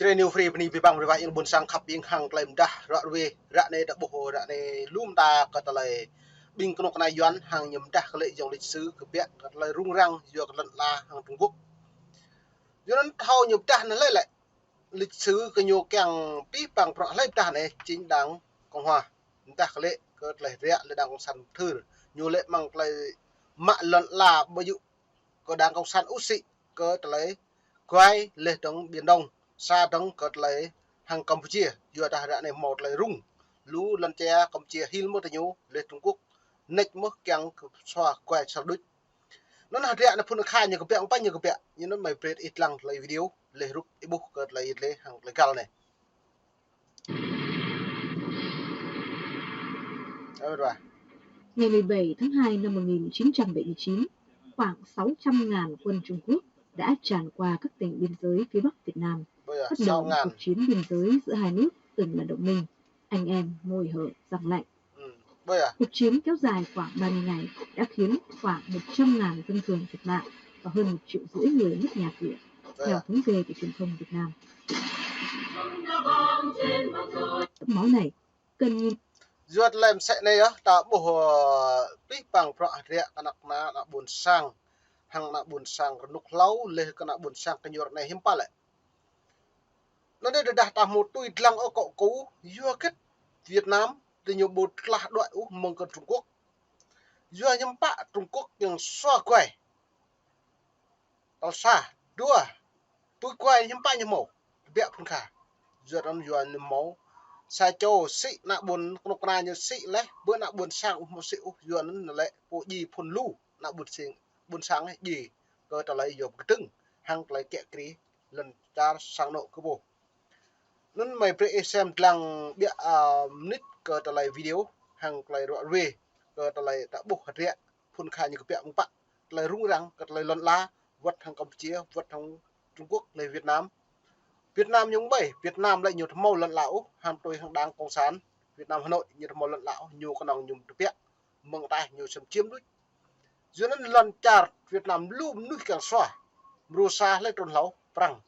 Trên new free pani bang riba yang bun sang khap yang hang klaim dah rak we rak ne dak boho rak ne lum ta kata lai bing kono kana yuan hang nyem dah kale jong lịch sử ke biak kata lai rung rang yo kata la hang Trung Quốc cho nên thao nhục ta nó lấy lại lịch sử cái nhiều càng pi bằng pro lấy ta này chính đảng Cộng hòa ta kale kata lai ria le đảng Cộng sản thư nhiều lệ mang lai mạ lần là bao nhiêu có đảng Cộng sản út sĩ kata lai quay lên trong biển Đông xa trong cất lấy hàng Campuchia vừa đã ra này một lấy rung lú lần che Campuchia hil mất nhiều lên Trung Quốc nách mất càng xoa quay sau đứt nó là ra nó phun khai nhiều cái bẹo nhiều cái bẹo nhưng nó mày bread ít lăng lấy video lấy rút ebook cất lấy lấy hàng lấy gal này rồi. Ngày 17 tháng 2 năm 1979, khoảng 600.000 quân Trung Quốc đã tràn qua các tỉnh biên giới phía Bắc Việt Nam, bắt đầu cuộc chiến biên giới giữa hai nước từng là đồng minh, anh em môi hở răng lạnh. Cuộc chiến kéo dài khoảng 30 ngày đã khiến khoảng 100.000 dân thường thiệt mạng và hơn 1,5 triệu người mất nhà cửa, theo thống kê của truyền thông Việt Nam. Máu này cần nhìn Duat lem sẽ này á, ta bộ pi bằng pro ria anak na buồn sang hang na buồn sang nục lau le kana buồn sang cái nhựa này hiếm pa lại nó đây đã ta một tuổi lăng ở cậu cũ vừa kết Việt Nam thì nhiều bột là đội mong cần Trung Quốc vừa nhắm pa Trung Quốc yang xoa quay tao xa đua tôi quay nhắm pa nhắm màu bẹo phun khả vừa ăn vừa nhắm máu sai châu sĩ nạ buồn nục na như sĩ lấy bữa nạ buồn sang một sĩ vừa nó lại bộ gì phun lu nạ buồn sáng ấy gì cơ ta lấy dòng cái trứng hang lấy kẹt kỹ lần ta sang nộ cứ bộ nên mày phải xem lăng bịa nít cơ ta lấy video hang lấy rõ về cơ ta lấy đã buộc hạt rẻ phun khai như cái bẹo một bạn lấy rung răng cơ lấy lon lá vật hàng Campuchia vật hàng Trung Quốc lấy Việt Nam nhúng bảy Việt Nam lại nhiều thằng màu lợn lão hàng tôi hàng đang cộng sản Việt Nam Hà Nội nhiều thằng màu lợn lão nhiều con nào nhúng được bẹo mừng tay nhiều sầm chiếm đuôi dưới nó lần chả Việt Nam lùm nuôi càng xoa Rusa lấy trôn lẩu prang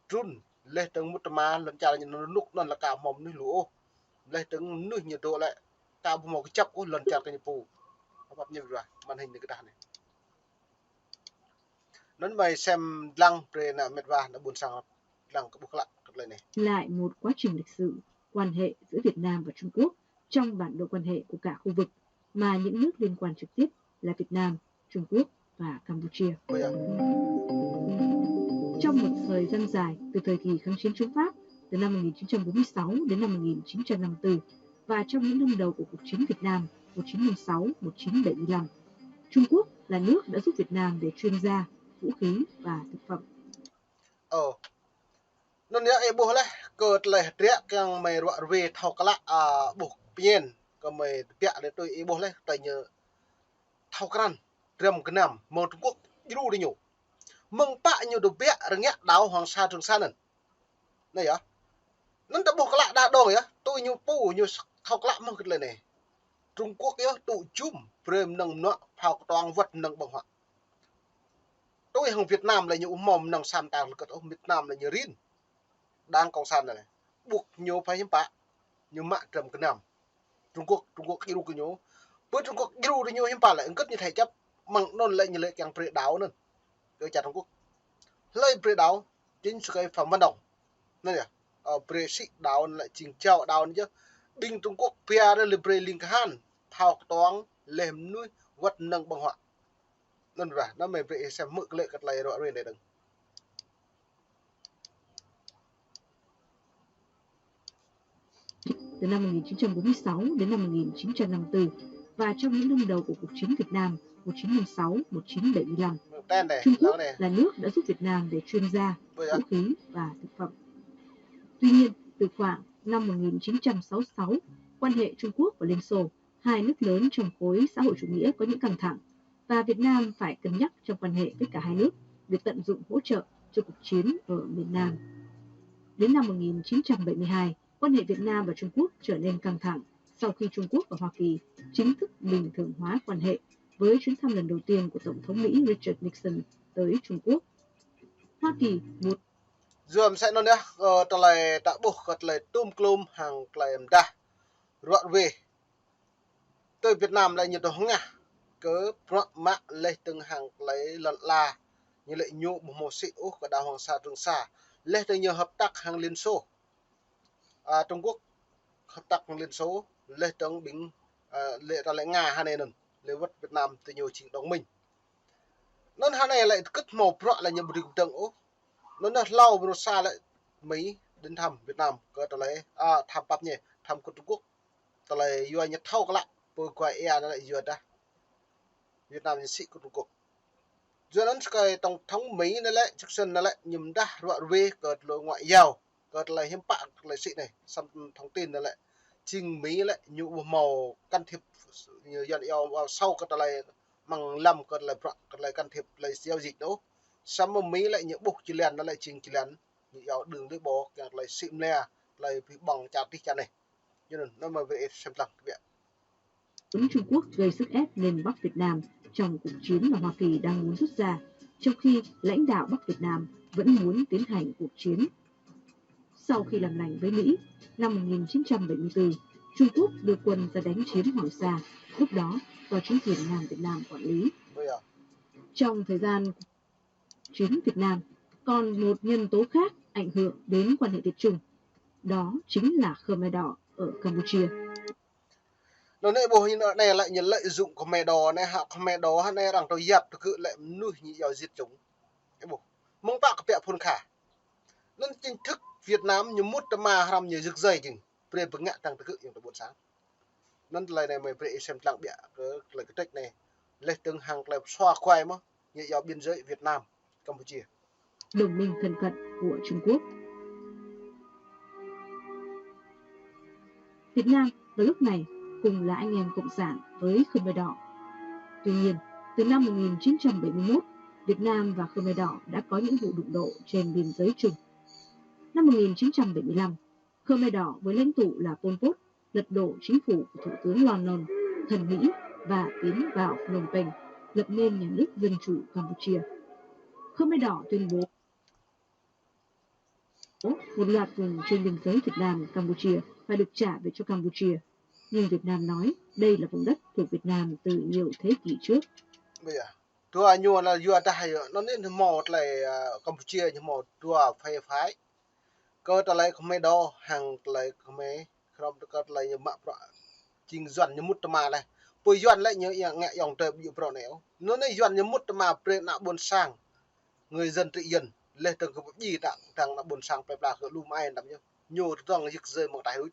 trun lấy từng một mà lần chả như nó nút nó là cả mồm nuôi lúa lấy từng nuôi nhiệt độ lại ta một cái chắp lần chả cái phù bắp như rồi màn hình này cái đàn này nó mày xem lăng về là mệt và nó buồn sang lăng cái bức lại này lại một quá trình lịch sử quan hệ giữa Việt Nam và Trung Quốc trong bản đồ quan hệ của cả khu vực mà những nước liên quan trực tiếp là Việt Nam, Trung Quốc và Campuchia. Trong một thời gian dài từ thời kỳ kháng chiến chống Pháp từ năm 1946 đến năm 1954 và trong những năm đầu của cuộc chiến Việt Nam 1956-1975, Trung Quốc là nước đã giúp Việt Nam về chuyên gia, vũ khí và thực phẩm. Nên nhớ bố này cợt lại rẽ càng mày rọa về thầu cả lạ bố pien còn mày bịa để tôi bố này tại nhờ thao căn rầm cái nằm một Trung Quốc yêu đi nhiều mừng bạ nhiều đồ bẹ rồi nhẹ đào Hoàng Sa Trường Sa này á nó đã buộc lại đa đồ á tôi nhiều pu nhiều thao lạ mừng cái này Trung Quốc á tụ chum prem nâng nọ thao toàn vật nâng bằng họa tôi hàng Việt Nam là nhiều mồm nâng san tàng cật ông Việt Nam là nhiều rin đang cộng sản này buộc nhiều phải hiếm bạ nhiều mạ trầm cái nằm Trung Quốc yêu cái nhiều với Trung Quốc yêu đi nhiều hiếm bạ lại cất như thầy chấp măng non lại như lệ càng pre đáo nữa cái chả Trung Quốc lấy pre đáo chính sự cái phẩm văn động này ở pre sĩ đáo lại chỉnh treo đáo chứ binh Trung Quốc pia đây là pre linh han thao toán lềm nuôi vật nâng bằng họa nên là nó mày pre xem mực lệ cật lại rồi này đừng từ năm 1946 đến năm 1954 và trong những năm đầu của cuộc chiến Việt Nam 1956-1975, Trung Quốc là nước đã giúp Việt Nam về chuyên gia, vũ khí và thực phẩm. Tuy nhiên, từ khoảng năm 1966, quan hệ Trung Quốc và Liên Xô, hai nước lớn trong khối xã hội chủ nghĩa có những căng thẳng, và Việt Nam phải cân nhắc trong quan hệ với cả hai nước việc tận dụng hỗ trợ cho cuộc chiến ở miền Nam. Đến năm 1972, quan hệ Việt Nam và Trung Quốc trở nên căng thẳng sau khi Trung Quốc và Hoa Kỳ chính thức bình thường hóa quan hệ với chuyến thăm lần đầu tiên của Tổng thống Mỹ Richard Nixon tới Trung Quốc. Hoa Kỳ một Dùm sẽ nó nè, ta lại ta buộc gật lại tùm klum hàng lại đa, rọt về. Tới Việt Nam lại như đó nga, cớ prọ mạ lấy từng hàng lấy lần là, như lệ nhu một sĩ úc của đảo Hoàng Sa Trường Sa, lấy từng nhiều hợp tác hàng Liên Xô. Trung Quốc hợp tác hàng Liên Xô, lấy từng bình, lệ ra lại Nga hai này nè, lấy vật Việt Nam từ nhiều chính đồng minh. Nên hai này lại cất màu prọ là nhiều một đường úc. Nó là lâu một xa lại Mỹ đến thăm Việt Nam có tờ lấy thăm bắp nhỉ thăm của Trung Quốc tờ lấy vừa nhật thâu cái lại vừa quay e nó lại vừa ta Việt Nam như sĩ của Trung Quốc giờ nó cái tổng thống Mỹ nó lại trực sân nó lại nhầm đa loại về cờ lộ ngoại giao cờ lấy hiếm bạn lấy sĩ này xong thông tin nó lại trình Mỹ lại nhu màu can thiệp như dân yêu vào sau cờ lấy bằng lâm cờ lấy can thiệp lấy giao dịch đó xong mà Mỹ lại những buộc chỉ liền nó lại trình chỉ liền ở đường đi bộ càng lại xịn nè lại bị bằng chặt đi này cho nên nó mà về xem rằng vậy Trung Quốc gây sức ép lên Bắc Việt Nam trong cuộc chiến mà Hoa Kỳ đang muốn rút ra, trong khi lãnh đạo Bắc Việt Nam vẫn muốn tiến hành cuộc chiến. Sau khi làm lành với Mỹ, năm 1974, Trung Quốc đưa quân ra đánh chiếm Hoàng Sa, lúc đó do chính quyền Nam Việt Nam quản lý. Trong thời gian chiến Việt Nam, còn một nhân tố khác ảnh hưởng đến quan hệ Việt Trung, đó chính là Khmer Đỏ ở Campuchia. Nó này bộ như này lại nhận lợi dụng Khmer Đỏ này hạ Khmer Đỏ này rằng tôi dẹp tôi cứ lại nuôi như giờ diệt chúng cái bộ mong bạc bẹ phun khả nên chính thức Việt Nam như mút mà haram như rực dây chừng về bưng ngạ tăng tôi cứ những buổi sáng nên lại này mày về xem lặng bẹ cái lời cái trách này lấy từng hàng lại xoa khoai mà như giờ biên giới Việt Nam Campuchia đồng minh thân cận của Trung Quốc. Việt Nam vào lúc này cùng là anh em cộng sản với Khmer Đỏ. Tuy nhiên, từ năm 1971, Việt Nam và Khmer Đỏ đã có những vụ đụng độ trên biên giới chung. Năm 1975, Khmer Đỏ với lãnh tụ là Pol Pot lật đổ chính phủ của Thủ tướng Lon Nol, thân Mỹ và tiến vào Phnom Penh, lập nên nhà nước Dân chủ Campuchia. Khmer Đỏ tuyên bố một loạt vùng trên biên giới Việt Nam Campuchia phải được trả về cho Campuchia, nhưng Việt Nam nói đây là vùng đất thuộc Việt Nam từ nhiều thế kỷ trước. Bây giờ tua nhua là vua ta hay nó nên một lại Campuchia như một tua phê phái cơ ta lại không mấy đo hàng lại không mấy không cơ lại như mạ trình doan như mút mà này bồi doan lại như ngại dòng trời bị pro nẻo nó này doan như mút mà pre nạ buồn sang người dân tự yên lên từng cái gì tặng thằng là buồn sang phải là cái lùm ai làm như nhiều thằng giật rơi một đại hối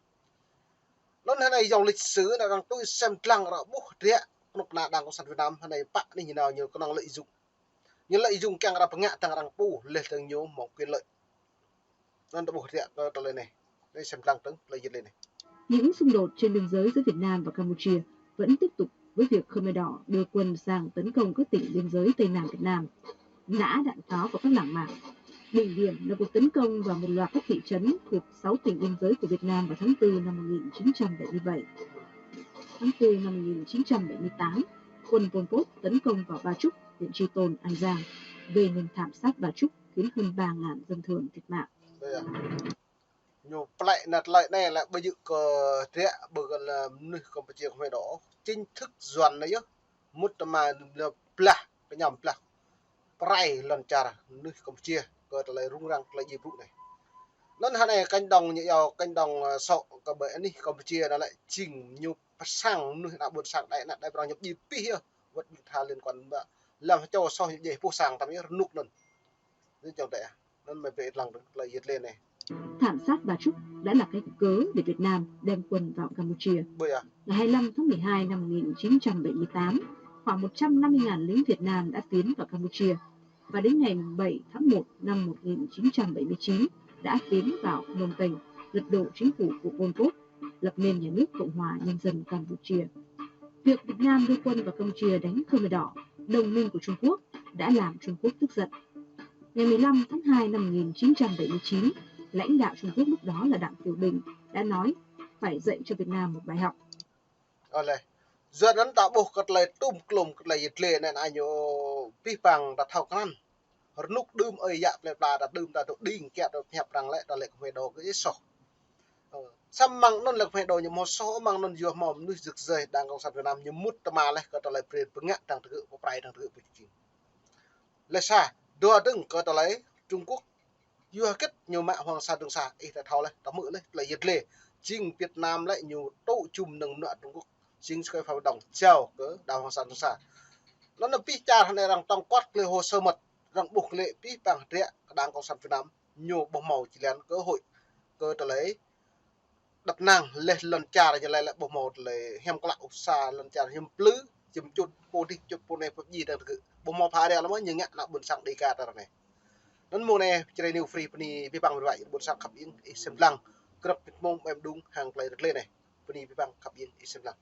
nó này dòng lịch sử là đang tôi xem lăng là bút rẻ lúc nào đang có sản Việt Nam này bạn đi như nào nhiều có năng lợi dụng như lợi dụng càng là ngạ thằng đang pu lên từng nhiều một quyền lợi nên bút rẻ cho lên này đây xem lăng tấn lợi dịch lên này. Những xung đột trên biên giới giữa Việt Nam và Campuchia vẫn tiếp tục với việc Khmer Đỏ đưa quân sang tấn công các tỉnh biên giới Tây Nam Việt Nam, nã đạn pháo vào các làng mạc. Đỉnh điểm là cuộc tấn công vào một loạt các thị trấn thuộc 6 tỉnh biên giới của Việt Nam vào tháng 4 năm 1977. Tháng 4 năm 1978, quân Pol Pot tấn công vào Ba Chúc, huyện Tri Tôn, An Giang, gây nên thảm sát Ba Chúc khiến hơn 3.000 dân thường thiệt mạng. Nhiều lại này là bây giờ thế bởi là nơi Campuchia không phải đó chính thức doan này chứ một mà là pla cái nhầm pla prai lần chả nơi Campuchia có lại rung răng lại gì vụ này nên hai này canh đồng sọ cái bởi này Campuchia nó lại chỉnh nhiều sang nơi nào buồn sang đại bao nhiêu gì pi here vật tha liên quan làm cho sau những gì phố sang tạm như nút lần nên chẳng đấy nên mày về lần lại giật lên này. Thảm sát Ba Chúc đã là cái cớ để Việt Nam đem quân vào Campuchia. Ngày 25 tháng 12 năm 1978, khoảng 150.000 lính Việt Nam đã tiến vào Campuchia và đến ngày 7 tháng 1 năm 1979 đã tiến vào Phnom Penh, lật đổ chính phủ của Pol Pot, lập nên nhà nước Cộng hòa Nhân dân Campuchia. Việc Việt Nam đưa quân vào Campuchia đánh Khmer Đỏ, đồng minh của Trung Quốc, đã làm Trung Quốc tức giận. Ngày 15 tháng 2 năm 1979, lãnh đạo Trung Quốc lúc đó là Đặng Tiểu Bình đã nói phải dạy cho Việt Nam một bài học. Giờ nó đã buộc cái lại tùm klum cái lại dịch lệ này anh nhớ pi bằng đặt thao căn nút đơm ơi dạ lệ bà đặt đơm ta tụ đi kẹt được hẹp rằng lại ta lệ về đồ cái sổ xăm mang non lệ về đồ như một số mang non vừa mỏm nuôi rực rơi đang cộng sản Việt Nam như mút mà lại có ta lại bền vững ngã đang thực có phải đang thực bị lệ xa đua đừng có ta lấy Trung Quốc vừa kết nhiều mạng hoàng sa đường xa ý ta thao lại ta mượn lấy là nhiệt lệ chính Việt Nam lại nhiều tụ chùm nâng nợ Trung Quốc chính cái phải đồng chào cỡ đào hoàng sa đường xa nó là pi cha này rằng trong quát lê hồ sơ mật rằng buộc lệ pi bằng rẽ đang cộng sản Việt Nam nhiều bông màu chỉ lén cơ hội cơ ta lấy đặt nàng lên lần cha là lại lại bông màu lấy hem có lão xa lần cha hem plứ chấm chút po đi chút po này po gì đó bông màu phá đeo lắm nhưng ngã nó buồn sang đi cả ta này nên mùa này chơi new free pani pi bằng vậy buồn sang khắp yên xem lăng cứ đọc mông em đúng hàng play được lên này pani pi bằng khắp yên xem lăng